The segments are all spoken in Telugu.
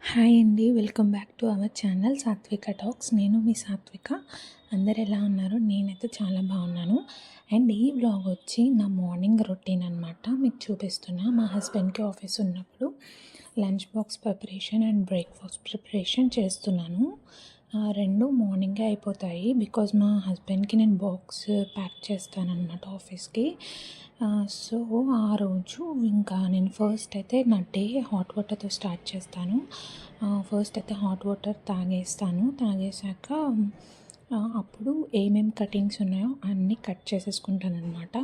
హాయ్ అండి, welcome back to our channel సాత్విక టాక్స్. నేను మీ సాత్విక. అందరు ఎలా ఉన్నారు? నేనైతే చాలా బాగున్నాను. అండ్ ఈ వ్లాగ్ వచ్చి నా మార్నింగ్ రొటీన్ అనమాట. మీకు చూపిస్తున్నా. మా హస్బెండ్కి ఆఫీస్ ఉన్నప్పుడు lunch box preparation and breakfast preparation చేస్తున్నాను. రెండు మార్నింగే అయిపోతాయి బికాజ్ మా హస్బెండ్కి నేను బాక్స్ ప్యాక్ చేస్తానన్నమాట ఆఫీస్కి. సో ఆ రోజు ఇంకా నేను ఫస్ట్ అయితే నా డే హాట్ వాటర్తో స్టార్ట్ చేస్తాను. ఫస్ట్ అయితే హాట్ వాటర్ తాగేసాక అప్పుడు ఏమేమి కటింగ్స్ ఉన్నాయో అన్నీ కట్ చేసేసుకుంటాను అనమాట.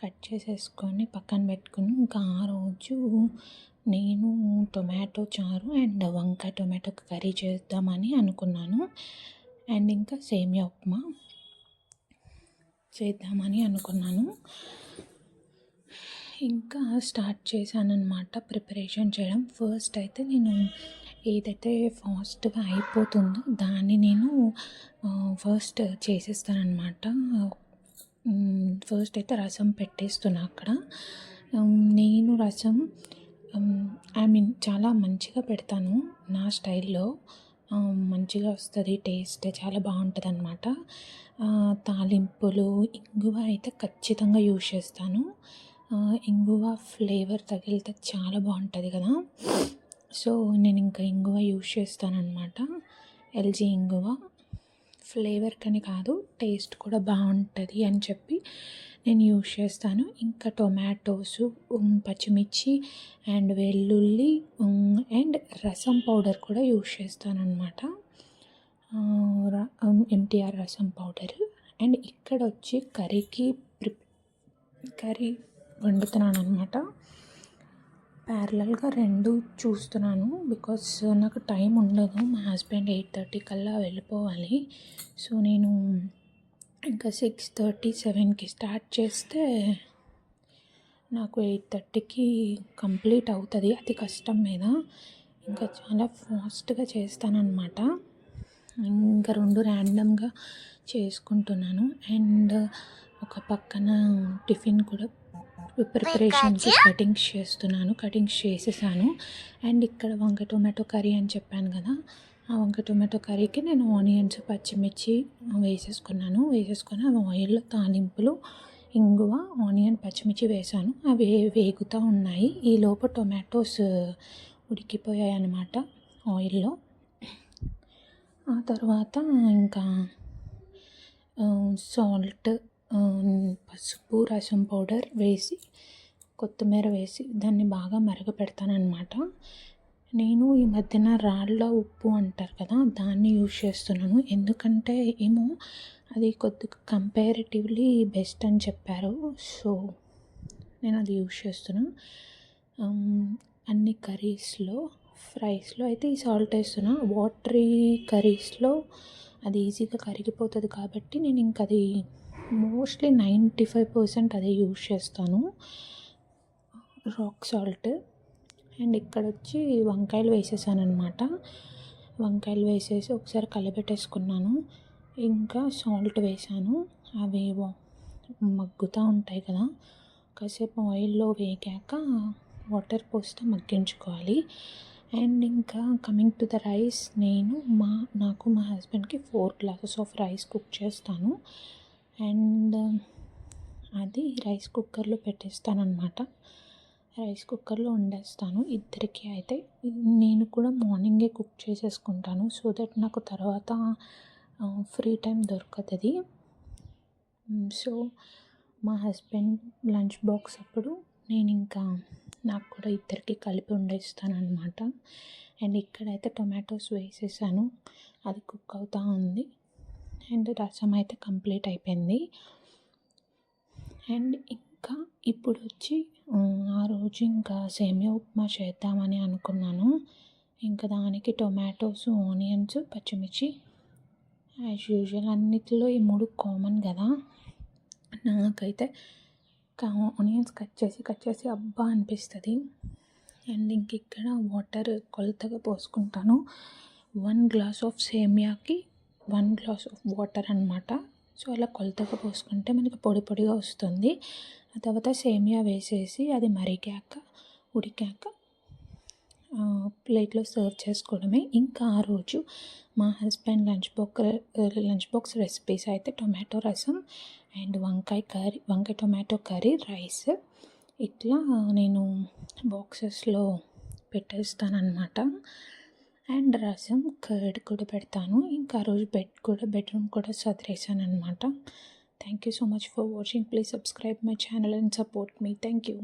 కట్ చేసేసుకొని పక్కన పెట్టుకుని ఇంకా ఆ రోజు నేను టొమాటో చారు అండ్ వంకాయ టొమాటో కర్రీ చేద్దామని అనుకున్నాను. అండ్ ఇంకా సేమియా ఉప్మా చేద్దామని అనుకున్నాను. ఇంకా స్టార్ట్ చేశానన్నమాట ప్రిపరేషన్ చేయడం. ఫస్ట్ అయితే నేను ఏదైతే ఫాస్ట్గా అయిపోతుందో దాన్ని నేను ఫస్ట్ చేసేస్తానన్నమాట. ఫస్ట్ అయితే రసం పెట్టేస్తున్నా అక్కడ. నేను రసం చాలా మంచిగా పెడతాను. నా స్టైల్లో మంచిగా వస్తుంది. టేస్ట్ చాలా బాగుంటుంది అన్నమాట. తాలింపులు ఇంగువ అయితే ఖచ్చితంగా యూజ్ చేస్తాను. ఇంగువ ఫ్లేవర్ తగిలితే చాలా బాగుంటుంది కదా. సో నేను ఇంకా ఇంగువ యూజ్ చేస్తానన్నమాట. ఎల్జీ ఇంగువ ఫ్లేవర్కని కాదు, టేస్ట్ కూడా బాగుంటుంది అని చెప్పి నేను యూజ్ చేస్తాను. ఇంకా టొమాటోస్, పచ్చిమిర్చి అండ్ వెల్లుల్లి అండ్ రసం పౌడర్ కూడా యూజ్ చేస్తానన్నమాట. ఎంటీఆర్ రసం పౌడర్. అండ్ ఇక్కడ వచ్చి కర్రీ వండుతున్నాను అనమాట. ప్యారలల్గా రెండు చూస్తున్నాను బికాస్ నాకు టైం ఉండదు. మా హస్బెండ్ 8:30 కల్లా వెళ్ళిపోవాలి. సో నేను ఇంకా 6:30, 7కి స్టార్ట్ చేస్తే నాకు 8:30కి కంప్లీట్ అవుతుంది. అది కష్టం మీద ఇంకా చాలా ఫాస్ట్గా చేస్తానన్నమాట. ఇంకా రెండు ర్యాండమ్గా చేసుకుంటున్నాను. అండ్ ఒక పక్కన టిఫిన్ కూడా ప్రిపరేషన్కి కటింగ్స్ చేసేసాను. అండ్ ఇక్కడ వంకాయ టొమాటో కర్రీ అని చెప్పాను కదా, ఆ వంకాయ టొమాటో కర్రీకి నేను ఆనియన్స్, పచ్చిమిర్చి వేసేసుకొని అవి ఆయిల్లో తాలింపులు, ఇంగువ, ఆనియన్, పచ్చిమిర్చి వేసాను. అవి వేగుతూ ఉన్నాయి. ఈ లోపు టొమాటోస్ ఉడికిపోయాయి అన్నమాట ఆయిల్లో. ఆ తర్వాత ఇంకా సాల్ట్, పసుపు, రసం పౌడర్ వేసి కొత్తిమీర వేసి దాన్ని బాగా మరగపెడతానన్నమాట. నేను ఈ మధ్యన రాళ్ళ ఉప్పు అంటారు కదా, దాన్ని యూజ్ చేస్తున్నాను. ఎందుకంటే ఏమో అది కొద్దిగా కంపారిటివ్లీ బెస్ట్ అని చెప్పారు. సో నేను అది యూజ్ చేస్తున్నాను. అన్ని కర్రీస్లో, ఫ్రైస్లో అయితే ఈ సాల్ట్ వేస్తున్నా. వాటరీ కర్రీస్లో అది ఈజీగా కరిగిపోతుంది కాబట్టి నేను ఇంక అది మోస్ట్లీ 95% అదే యూజ్ చేస్తాను, రాక్ సాల్ట్. అండ్ ఇక్కడ వచ్చి వంకాయలు వేసేసాను అనమాట. వంకాయలు వేసేసి ఒకసారి కలబెట్టేసుకున్నాను. ఇంకా సాల్ట్ వేసాను. అవి మగ్గుతూ ఉంటాయి కదా, కాసేపు ఆయిల్లో వేగాక వాటర్ పోస్తే మగ్గించుకోవాలి. అండ్ ఇంకా కమింగ్ టు ద రైస్, నాకు మా హస్బెండ్కి 4 glasses ఆఫ్ రైస్ కుక్ చేస్తాను. అండ్ అది రైస్ కుక్కర్లో పెట్టేస్తానమాట. రైస్ కుక్కర్లో వండేస్తాను ఇద్దరికి. అయితే నేను కూడా మార్నింగే కుక్ చేసేసుకుంటాను సో దట్ నాకు తర్వాత ఫ్రీ టైం దొరుకుతుంది. సో మా హస్బెండ్ లంచ్ బాక్స్ అప్పుడు నేను ఇంకా నాకు కూడా ఇద్దరికి కలిపి వండేస్తాను అనమాట. అండ్ ఇక్కడైతే టొమాటోస్ వేసేసాను, అది కుక్ అవుతూ ఉంది. అండ్ రసం అయితే కంప్లీట్ అయిపోయింది. అండ్ ఇంకా ఇప్పుడు వచ్చి ఆ రోజు ఇంకా సేమియా ఉప్మా చేద్దామని అనుకున్నాను. ఇంకా దానికి టొమాటోస్, ఆనియన్స్, పచ్చిమిర్చి యాజ్ యూజువల్ అన్నిటిలో ఈ 3 కామన్ కదా. నాకైతే ఆనియన్స్ కట్ చేసి అబ్బా అనిపిస్తుంది. అండ్ ఇంక ఇక్కడ వాటర్ కొలతగా పోసుకుంటాను. 1 glass ఆఫ్ సేమియాకి 1 glass ఆఫ్ వాటర్ అనమాట. సో అలా కొలతగా పోసుకుంటే మనకి పొడి పొడిగా వస్తుంది. ఆ తర్వాత సేమియా వేసేసి అది ఉడికాక ప్లేట్లో సర్వ్ చేసుకోవడమే. ఇంకా ఆ రోజు మా హస్బెండ్ లంచ్ బాక్స్ రెసిపీస్ అయితే టొమాటో రసం అండ్ వంకాయ టొమాటో కర్రీ, రైస్ ఇట్లా నేను బాక్సెస్లో పెట్టేస్తానన్నమాట. అండ్ రసం కర్డ్ కూడా పెడతాను. ఇంకా ఆ రోజు బెడ్రూమ్ కూడా సదిరేసానన్నమాట. Thank you so much for watching. Please subscribe my channel and support me. Thank you.